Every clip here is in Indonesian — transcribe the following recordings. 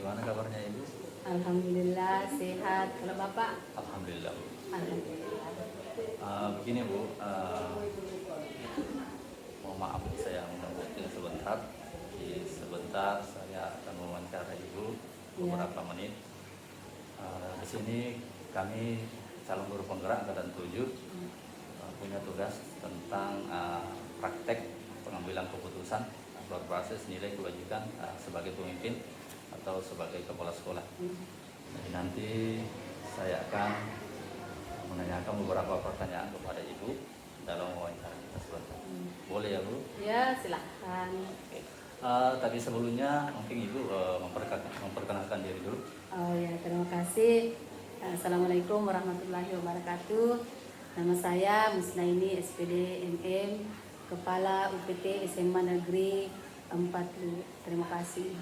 Bagaimana kabarnya Ibu? Alhamdulillah sehat. Kalau Bapak? Alhamdulillah. Alhamdulillah. Begini Bu, mohon maaf saya menunggu sebentar. Sebentar saya akan mewawancara Ibu beberapa menit. Di sini kami calon guru penggerak angkatan 7 punya tugas tentang praktek pengambilan keputusan berbasis nilai kewajiban sebagai pemimpin atau sebagai kepala sekolah. Jadi nanti saya akan menanyakan beberapa pertanyaan kepada Ibu dalam wawancara kita sebentar. Boleh ya Bu? Ya, silahkan. Oke. Tadi sebelumnya mungkin Ibu memperkenalkan diri dulu. Oh ya, terima kasih. Assalamualaikum warahmatullahi wabarakatuh. Nama saya Musnaini SPD MM, Kepala UPT SMA Negeri 40. Terima kasih.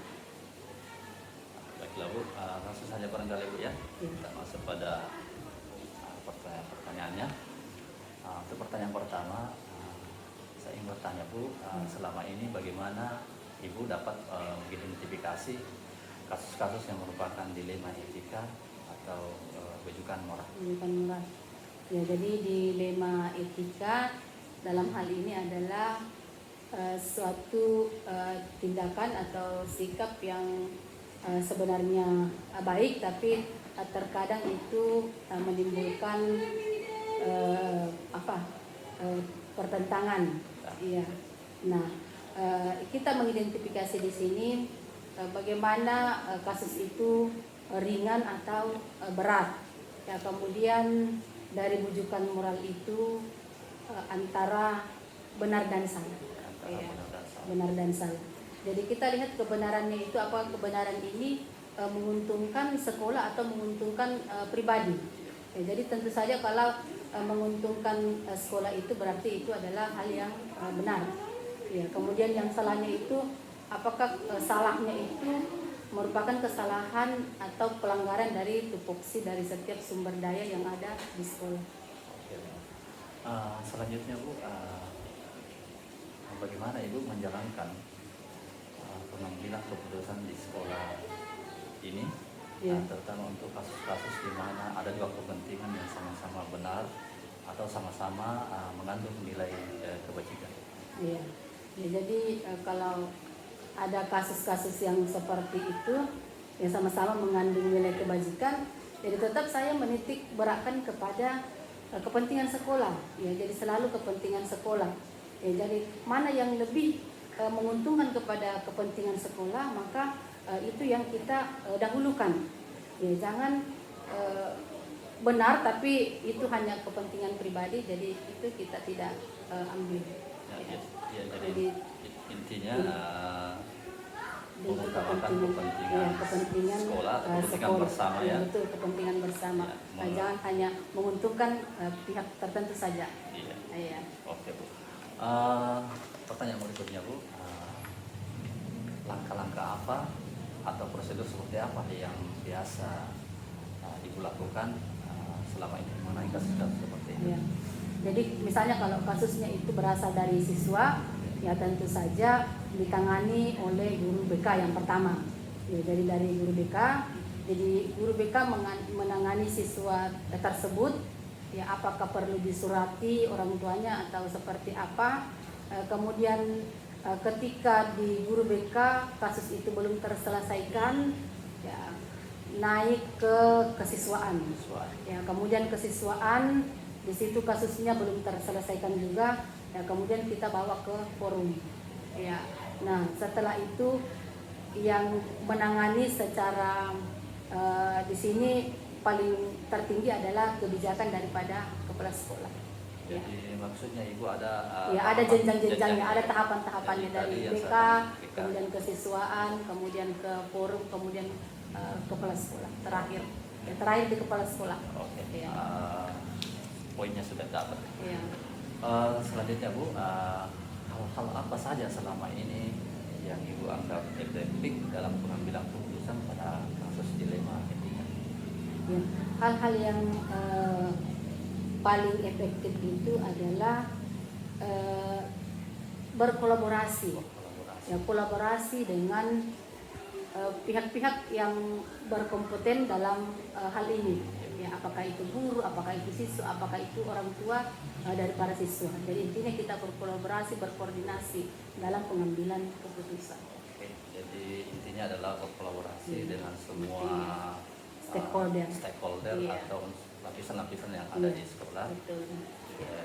Baiklah Bu, langsung saja barangkali Bu ya. Kita masuk pada pertanyaannya. Untuk pertanyaan pertama, saya ingin bertanya Bu, selama ini bagaimana Ibu dapat mengidentifikasi kasus-kasus yang merupakan dilema etika atau rujukan moral? Rujukan moral. Ya, jadi dilema etika dalam hal ini adalah suatu tindakan atau sikap yang sebenarnya baik, tapi terkadang itu menimbulkan pertentangan. Iya. Nah, kita mengidentifikasi di sini bagaimana kasus itu ringan atau berat. Ya, kemudian dari rujukan moral itu antara benar dan salah. Ya, benar dan salah. Jadi kita lihat kebenarannya itu apa, kebenaran ini menguntungkan sekolah atau menguntungkan pribadi. Ya, jadi tentu saja kalau menguntungkan sekolah itu berarti itu adalah hal yang benar. Ya, kemudian yang salahnya itu apakah salahnya itu merupakan kesalahan atau pelanggaran dari tupoksi dari setiap sumber daya yang ada di sekolah. Selanjutnya Bu, bagaimana Ibu menjalankan pengambilan keputusan di sekolah ini, terutama untuk kasus-kasus di mana ada dua kepentingan yang sama-sama benar atau sama-sama mengandung nilai kebajikan? Iya. Ya, jadi kalau ada kasus-kasus yang seperti itu yang sama-sama mengandung nilai kebajikan, jadi tetap saya menitik beratkan kepada kepentingan sekolah. Ya, jadi selalu kepentingan sekolah. Ya, jadi mana yang lebih menguntungkan kepada kepentingan sekolah, maka itu yang kita dahulukan. Ya, jangan benar tapi itu hanya kepentingan pribadi, jadi itu kita tidak ambil. Jadi intinya mengutamakan kepentingan sekolah, kepentingan bersama ya. Betul, kepentingan bersama. Jangan hanya menguntungkan pihak tertentu saja. Iya. Oke Bu. Pertanyaan berikutnya Bu, langkah-langkah apa atau prosedur seperti apa yang biasa Ibu lakukan selama ini mengenai kasus-kasus seperti ini? Ya. Jadi misalnya kalau kasusnya itu berasal dari siswa, ya tentu saja ditangani oleh guru BK yang pertama. Ya, jadi dari guru BK, jadi guru BK menangani siswa tersebut. Ya, apakah perlu disurati orang tuanya atau seperti apa? Kemudian ketika di guru BK kasus itu belum terselesaikan, ya naik ke kesiswaan. Ya, kemudian kesiswaan di situ kasusnya belum terselesaikan juga, ya kemudian kita bawa ke forum. Ya, nah setelah itu yang menangani secara di sini paling tertinggi adalah kebijakan daripada kepala sekolah. Jadi maksudnya Ibu ada ada jenjang-jenjangnya, ada tahapan-tahapannya dari BK, kemudian kesiswaan, kemudian ke forum, kemudian kepala sekolah. Terakhir di kepala sekolah. Oke. Ya. Poinnya sudah dapat. Ya. Selanjutnya Bu, hal-hal apa saja selama ini yang Ibu anggap efektif dalam pengambilan keputusan pada kasus dilema etika? Ya, hal-hal yang paling efektif itu adalah berkolaborasi. Ya, kolaborasi dengan pihak-pihak yang berkompeten dalam hal ini. Ya, apakah itu guru, apakah itu siswa, apakah itu orang tua dari para siswa. Jadi intinya kita berkolaborasi, berkoordinasi dalam pengambilan keputusan. Oke, jadi intinya adalah berkolaborasi dengan semua stakeholder Iya. atau lapisan-lapisan yang ada di sekolah. Betul.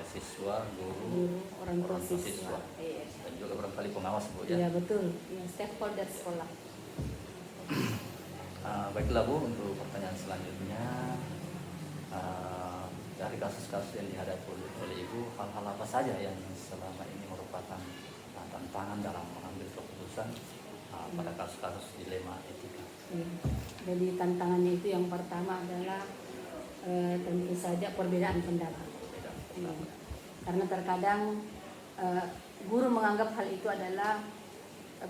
Siswa, guru, Orang tua siswa. Iya. dan juga barangkali pengawas, Bu, ya. Iya, betul. Ya, stakeholder sekolah. Baiklah, Bu, untuk pertanyaan selanjutnya, dari kasus-kasus yang dihadapi oleh Ibu, hal-hal apa saja yang selama ini merupakan tantangan dalam mengambil keputusan pada kasus-kasus dilema etika? Ya. Jadi tantangannya itu yang pertama adalah tentu saja perbedaan pendapat. Ya. Karena terkadang guru menganggap hal itu adalah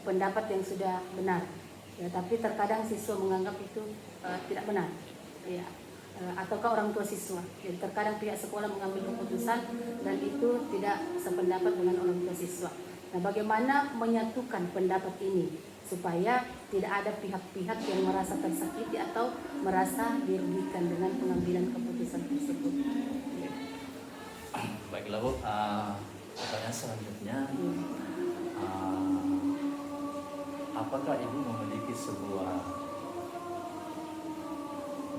pendapat yang sudah benar, ya, tapi terkadang siswa menganggap itu tidak benar, ya, ataukah orang tua siswa. Jadi terkadang pihak sekolah mengambil keputusan dan itu tidak sependapat dengan orang tua siswa. Nah, bagaimana menyatukan pendapat ini supaya tidak ada pihak-pihak yang merasa tersakiti atau merasa dirugikan dengan pengambilan keputusan tersebut. Baiklah, Bu, pertanyaan selanjutnya, apakah Ibu memiliki sebuah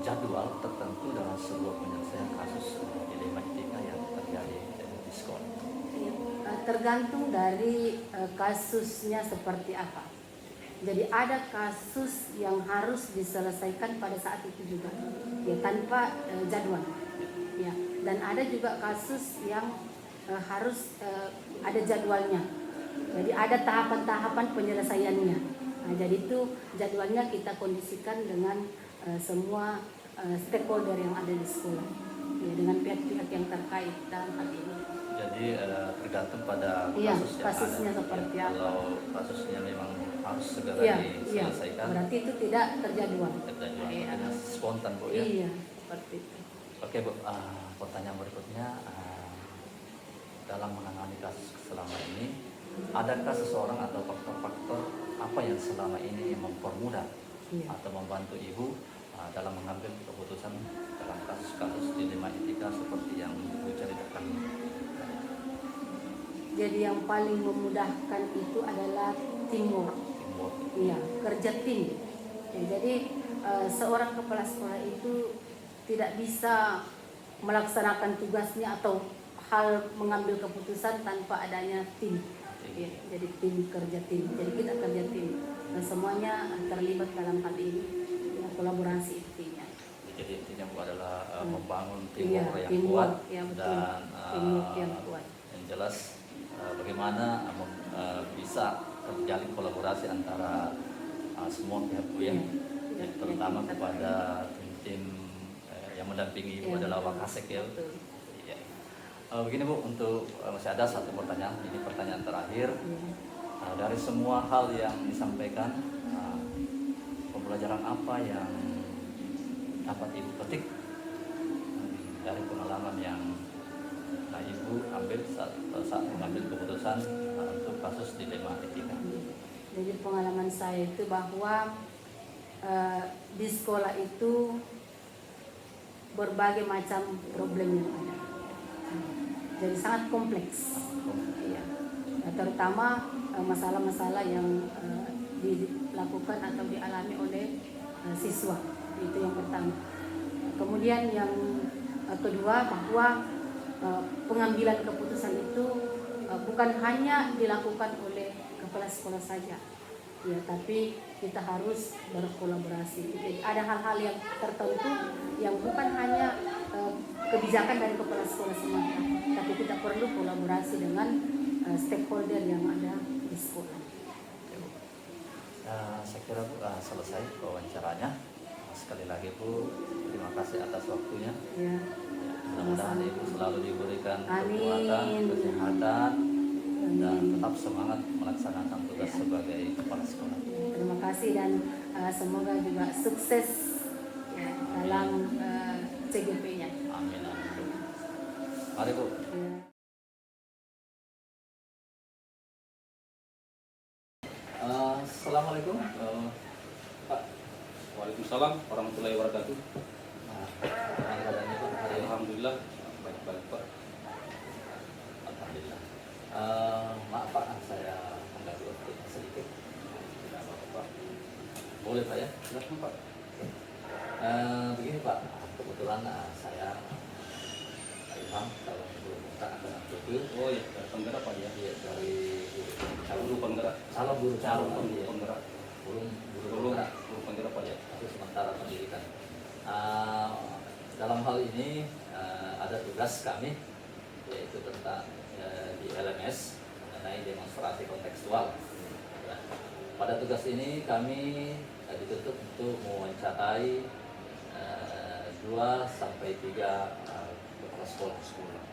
jadwal tertentu dalam sebuah penyelesaian kasus dilema etika yang terjadi di sekolah? Tergantung dari kasusnya seperti apa. Jadi ada kasus yang harus diselesaikan pada saat itu juga, ya, tanpa jadwal, ya. Dan ada juga kasus yang harus ada jadwalnya. Jadi ada tahapan-tahapan penyelesaiannya. Nah, jadi itu jadwalnya kita kondisikan dengan semua stakeholder yang ada di sekolah, ya, dengan pihak-pihak yang terkait dalam hal ini. Jadi tergantung pada Iya, kasus yang kasusnya ada. seperti Ya, apa. kalau kasusnya memang harus segera Iya, diselesaikan, berarti itu tidak terjadwal. terjadi Iya. spontan, Bu, ya. Iya, seperti itu. Oke, Bu, pertanyaan berikutnya, dalam menangani kasus selama ini, adakah seseorang atau faktor-faktor apa yang selama ini mempermudah Iya. atau membantu Ibu dalam mengambil keputusan dalam kasus-kasus dilema etika seperti yang Ibu ceritakan? Jadi yang paling memudahkan itu adalah teamwork. Teamwork. Iya, kerja tim. Ya, jadi seorang kepala sekolah itu tidak bisa melaksanakan tugasnya atau hal mengambil keputusan tanpa adanya tim. Ya, jadi tim, kerja tim. Jadi kita kerja tim. Dan semuanya terlibat dalam hal ini. Ya, kolaborasi intinya. Jadi intinya, Bu, adalah membangun Iya, teamwork yang teamwork, kuat, ya, betul. dan Teamwork yang kuat. yang jelas bagaimana bisa terjalin kolaborasi antara semua pihak, Bu, ya. Iya, Terutama kita- kepada tim yang mendampingi Ibu Iya, adalah betul. Wakasek, ya. Betul. Iya. Begini, Bu, untuk masih ada satu pertanyaan, ini pertanyaan terakhir. Iya. Dari semua hal yang disampaikan, pembelajaran apa yang dapat Ibu petik dari pengalaman yang Ibu ambil saat mengambil keputusan untuk kasus dilema etika? Jadi pengalaman saya itu bahwa di sekolah itu berbagai macam problem yang ada. Jadi sangat kompleks. Ya. Terutama masalah-masalah yang dilakukan atau dialami oleh siswa. Itu yang pertama. Kemudian yang kedua, bahwa pengambilan keputusan itu bukan hanya dilakukan oleh kepala sekolah saja, ya, tapi kita harus berkolaborasi. Jadi ada hal-hal yang tertentu yang bukan hanya kebijakan dari kepala sekolah semata, tapi kita perlu kolaborasi dengan stakeholder yang ada di sekolah. Saya kira, Bu, selesai wawancaranya. Sekali lagi, Bu, terima kasih atas waktunya. Ya. Mudah-mudahan Ibu selalu diberikan Amin. kekuatan, kesehatan, dan Amin. tetap semangat melaksanakan tugas sebagai kepala sekolah. Terima kasih dan semoga juga sukses, ya, dalam CGP-nya. Amin, amin, Bu. Mari, Bu. Ya. Assalamualaikum. saya Ilham, calon guru BK angkatan 7. Oh ya, dari penggerak Pak ya. Iya, dari Guru penggerak. calon guru Calon iya. penggerak. Guru Guru penggerak. penggerak Pak ya. Itu sementara pendidikan. Dalam hal ini ada tugas kami, yaitu tentang di LMS mengenai demonstrasi kontekstual. Nah, pada tugas ini kami dituntut untuk mewawancarai 2 sampai 3 kepala sekolah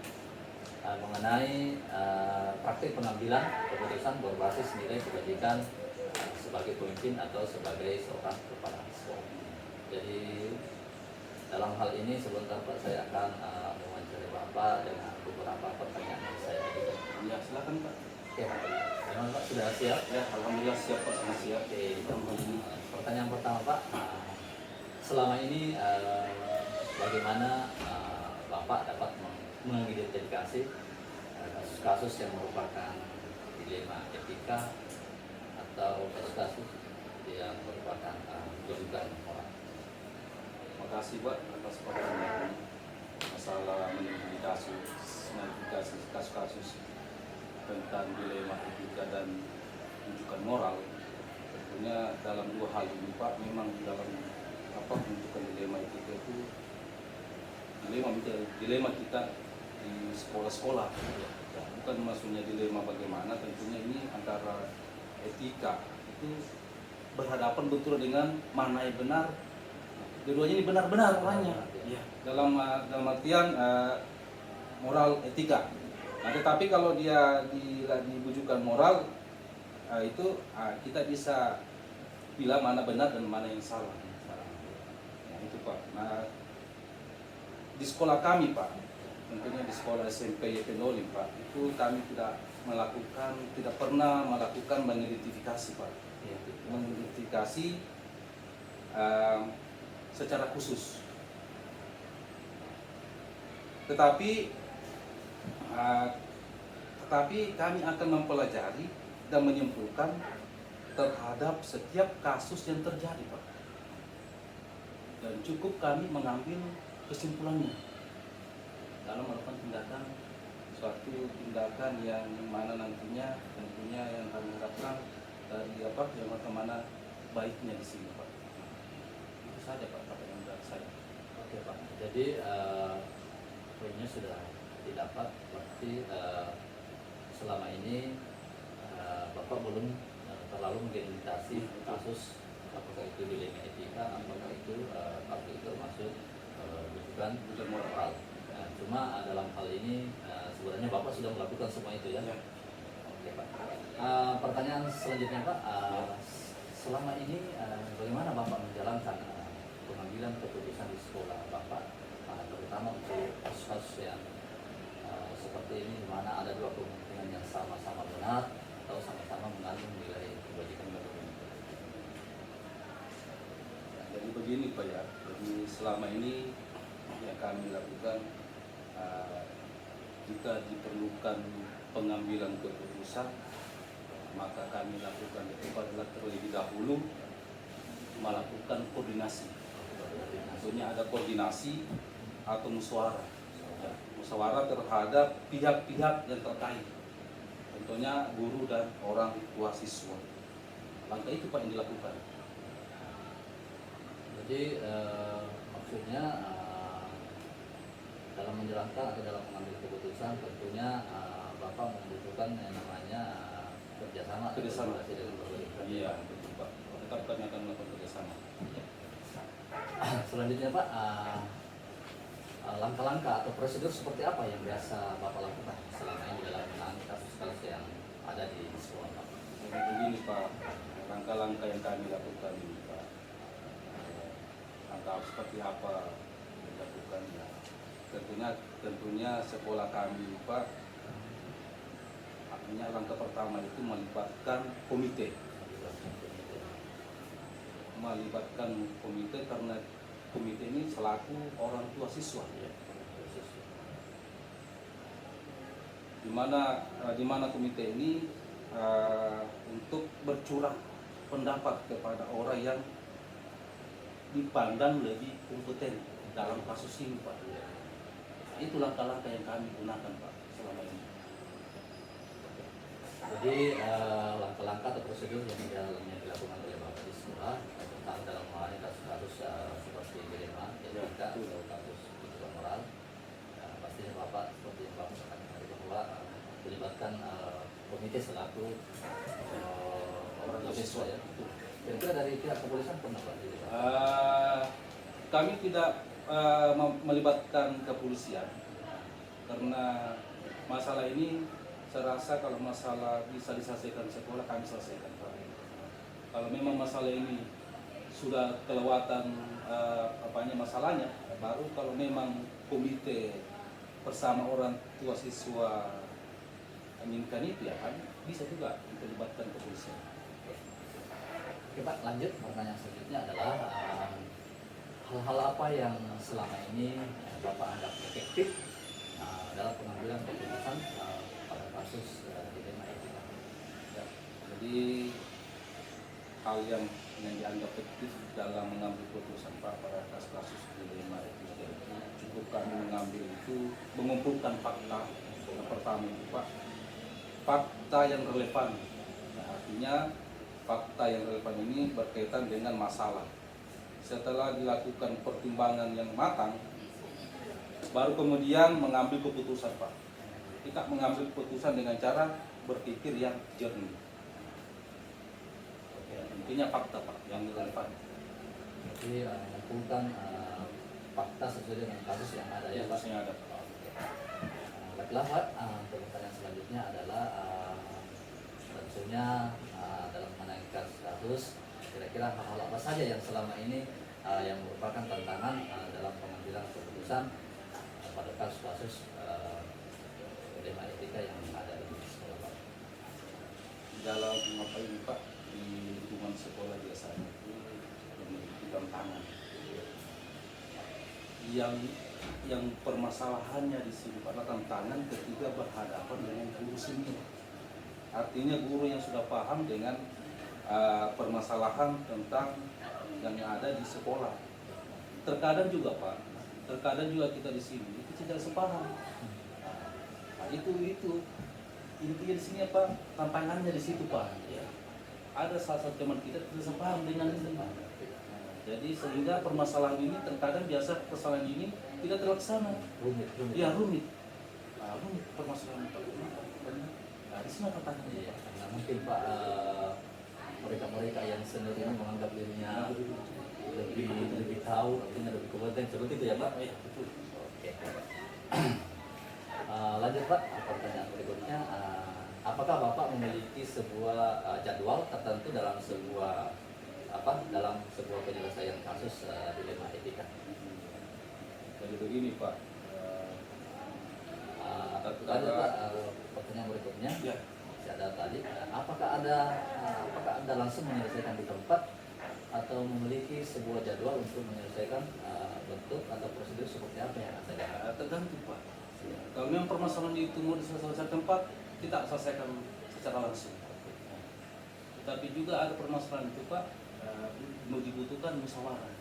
mengenai praktik pengambilan keputusan berbasis nilai kebajikan sebagai pemimpin atau sebagai seorang kepala sekolah. Jadi dalam hal ini sebentar Pak, saya akan mewawancarai Bapak dengan beberapa pertanyaan yang saya ajukan. Ya, silakan Pak. Oke, memang Pak sudah siap? Ya, alhamdulillah siap Pak, sangat siap. Oke, pertanyaan pertama Pak, selama ini bagaimana Bapak dapat mengidentifikasi kasus-kasus yang merupakan dilema etika atau kasus-kasus yang merupakan pelanggaran moral? Terima kasih Pak atas pertanyaan masalah mengidentifikasi kasus-kasus tentang dilema etika dan rujukan moral. Tentunya dalam 2 hal ini Pak, memang dalam menentukan dilema etika itu dilema kita di sekolah-sekolah, bukan maksudnya dilema bagaimana. Tentunya ini antara etika itu berhadapan betul dengan mana yang benar. Keduanya ini benar-benar orangnya. Ya, dalam artian moral etika. Nah, tetapi kalau dia dibujukan moral, itu kita bisa bilang mana benar dan mana yang salah. Ya, itu Pak. Nah, di sekolah kami Pak, tentunya di sekolah SMP YP Nolim Pak, itu kami tidak pernah melakukan mengidentifikasi Pak. Ya. Mengidentifikasi secara khusus. Tetapi kami akan mempelajari dan menyimpulkan terhadap setiap kasus yang terjadi Pak. Dan cukup kami mengambil kesimpulannya dalam melakukan suatu tindakan yang mana nantinya tentunya yang kami harapkan dari yang mana baiknya di sini Pak. Itu saja Pak pertanyaan dari saya. Oke Pak, jadi poinnya sudah didapat, berarti selama ini Bapak belum terlalu mengidentifikasi kasus apakah itu dilema etika, apakah itu termasuk bukan moral. Nah, cuma dalam hal ini sebenarnya Bapak sudah melakukan semua itu ya. Oke Pak. Pertanyaan selanjutnya Pak, selama ini bagaimana Bapak menjalankan pengambilan keputusan di sekolah Bapak, terutama untuk kasus-kasus yang seperti ini, di mana ada 2 kemungkinan yang sama-sama benar atau sama-sama mengandung nilai kebajikan dan kepemimpinan? Jadi begini Pak ya, jadi selama ini yang kami lakukan, jika diperlukan pengambilan keputusan, maka kami lakukan itu adalah terlebih dahulu melakukan koordinasi. Tentunya ada koordinasi atau musyawarah, musyawarah terhadap pihak-pihak yang terkait. Tentunya guru dan orang tua siswa. Langkah itu Pak yang dilakukan. Jadi maksudnya dalam menjalankan atau dalam mengambil keputusan tentunya Bapak membutuhkan yang namanya kerjasama dengan berbagai pihak. Iya, betul Pak. Tetap kami akan melakukan kerjasama. Selanjutnya Pak, langkah-langkah atau prosedur seperti apa yang biasa Bapak lakukan selama ini dalam menangani kasus-kasus yang ada di sekolah Pak? Jadi begini Pak, langkah-langkah yang kami lakukan ini Pak, langkah seperti apa yang dilakukan ya. Tentunya sekolah kami Pak, artinya langkah pertama itu melibatkan komite. Karena komite ini selaku orang tua siswa. Di mana komite ini untuk bercurah pendapat kepada orang yang dipandang lebih kompeten dalam kasus ini Pak. Itu langkah-langkah yang kami gunakan Pak selama ini. Jadi langkah-langkah atau prosedur yang dilakukan oleh Bapak di sekolah tentang dalam menangani kasus-kasus seperti dilema, etika, atau kasus pelanggaran moral, pastinya Bapak seperti yang Bapak sampaikan tadi bahwa melibatkan komite selaku orang siswa ya. Kira-kira dari pihak kepolisian pernah Pak? Kami tidak melibatkan kepolisian karena masalah ini saya rasa kalau masalah bisa diselesaikan sekolah kami selesaikan Pak. Kalau memang masalah ini sudah kelewatan masalahnya, baru kalau memang komite bersama orang tua siswa inginkan itu ya kan bisa juga melibatkan kepolisian. Oke Pak, lanjut. Pertanyaan selanjutnya adalah hal-hal apa yang selama ini Bapak anggap efektif dalam pengambilan keputusan pada kasus dilema etika? Ya, jadi hal yang dianggap efektif dalam mengambil keputusan Pak pada kasus dilema etika itu cukup kami mengambil itu mengumpulkan fakta. Yang pertama itu Pak, fakta yang relevan. Nah, artinya fakta yang relevan ini berkaitan dengan masalah. Setelah dilakukan pertimbangan yang matang, baru kemudian mengambil keputusan Pak. Kita mengambil keputusan dengan cara berpikir yang jernih. Oke, intinya fakta Pak yang relevan. Jadi mengumpulkan fakta sesuai dengan kasus yang ada ya Pak. Kasus yang ada. Baiklah Pak, pertanyaan selanjutnya adalah tentunya dalam menangani kasus, kira-kira hal-hal apa saja yang selama ini yang merupakan tantangan dalam pengambilan keputusan pada kasus-kasus dilema etika yang ada di sekolah Pak? Dalam apa ini Pak, di lingkungan sekolah biasanya itu memiliki tantangan. Yang permasalahannya di sini pada tantangan ketika berhadapan dengan guru sendiri. Artinya guru yang sudah paham dengan permasalahan tentang yang ada di sekolah. Terkadang juga Pak, terkadang juga kita di sini itu tidak sepaham. Nah, itu intinya di sini apa tantangannya di situ Pak. Ya. Ada salah satu teman kita tidak sepaham dengan ini. Jadi sehingga permasalahan ini terkadang biasa permasalahan ini tidak terlaksana. Rumit. Ya rumit. Nah, rumit permasalahan Pak. Nah, di sini tantangannya. Iya, karena mungkin Pak mereka yang senior ini menganggap dirinya lebih tahu, artinya lebih kompeten seperti itu ya Pak. Iya, betul. Oke. Lanjut Pak, pertanyaan berikutnya, apakah Bapak memiliki sebuah jadwal tertentu dalam sebuah penyelesaian kasus dilema etika? Jadi begini Pak. Lanjut Pak, pertanyaan berikutnya. Ya. Masih ada tadi, apakah Anda langsung menyelesaikan di tempat atau memiliki sebuah jadwal untuk menyelesaikan bentuk atau prosedur seperti apa yang Anda jalankan? Tergantung Pak. Kalau memang permasalahan itu mau diselesaikan tempat, kita selesaikan secara langsung. Tetapi juga ada permasalahan itu Pak, mau dibutuhkan musyawarah.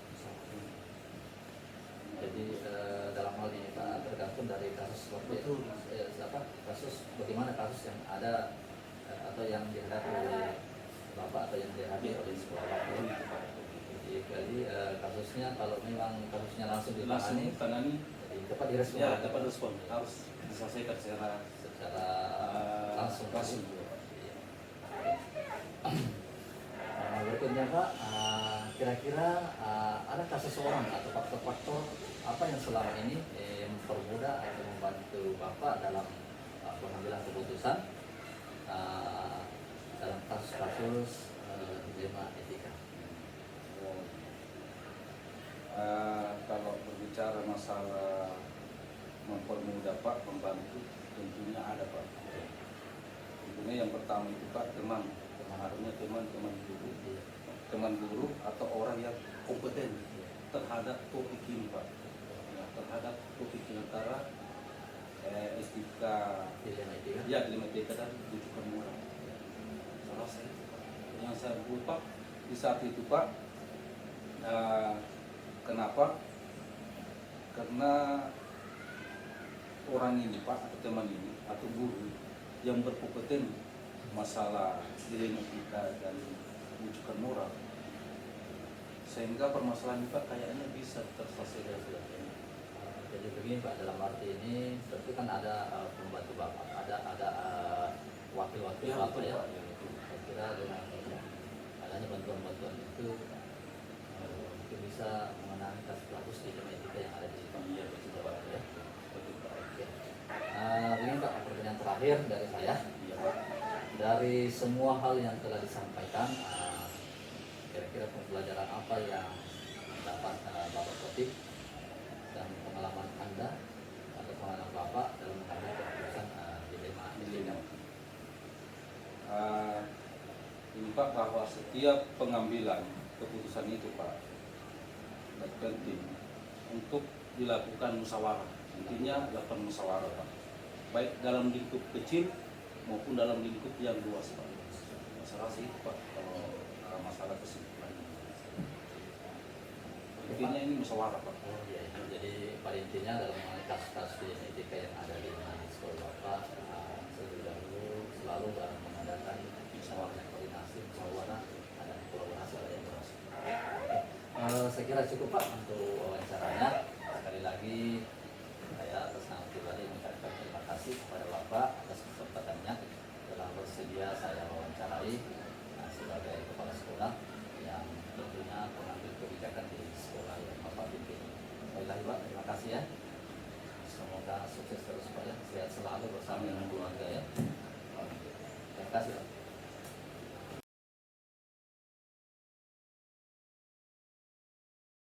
Jadi dalam hal ini Pak tergantung dari kasus seperti itu, kasus bagaimana kasus yang ada atau yang dihadapi oleh Bapak atau yang dihadapi oleh sekolah Bapak. Jadi kasusnya kalau memang kasusnya langsung ditangani, jadi dapat direspon. Ya, dapat respon. Harus diselesaikan secara langsung. Berikutnya Pak, kira-kira adakah seseorang atau faktor-faktor apa yang selama ini mempermudah atau membantu Bapak dalam pengambilan keputusan dalam kasus-kasus dilema etika? Kalau berbicara masalah mempermudah Pak, membantu, tentunya ada Pak. Tentunya yang pertama itu Pak, teman guru atau orang yang kompeten terhadap topik ini Pak. Ya, terhadap topik ini antara etika, dilema etika dan rujukan moral. Salah saya yang saya buat Pak di saat itu Pak, kenapa Karena orang ini Pak, atau teman ini, atau guru yang berkompeten masalah diagnostika dan rujukan moral, sehingga permasalahan ini Pak kayaknya bisa terselesaikan. Jadi begini Pak, dalam arti ini berarti kan ada pembantu Bapak, ada wakil-wakil Ya, Bapak betul, ya. Pak. Saya kira dengan adanya bantuan-bantuan itu mungkin bisa mengenai kasus-kasus di genetika yang ada di Iya, Provinsi Jawa Barat ya. Betul Pak. Oke. Ini Pak, pertanyaan terakhir dari saya. Iya Pak. Dari semua hal yang telah disampaikan, kira-kira pembelajaran apa yang dapat Bapak petik dan pengalaman Anda atau pengalaman Bapak dalam mengambil keputusan dilema Dilema. Ini Pak, bahwa setiap pengambilan keputusan itu Pak penting untuk dilakukan musyawarah. Intinya lakukan musyawarah Pak, baik dalam lingkup kecil maupun dalam lingkup yang luas Pak. Masalah sih itu Pak, kalau masalah kesimpulan. Intinya ini musyawarah Pak. Oh iya, jadi pada intinya dalam mengenai kasus-kasus genetika yang ada di sekolah Bapak, terlebih dahulu selalu mengadakan musyawarah koordinasi, musyawarah dan kolaborasi oleh yang berhasil. Saya kira cukup Pak untuk wawancaranya. Sekali lagi saya atas nama pribadi mengucapkan terima kasih kepada Bapak atas kesempatannya telah bersedia saya wawancarai sebagai kepala sekolah yang tentunya pengambil kebijakan di sekolah yang Bapak pimpin. Sekali lagi Pak, terima kasih ya. Semoga sukses terus Pak ya, sehat selalu bersama dengan keluarga ya. Terima kasih Pak.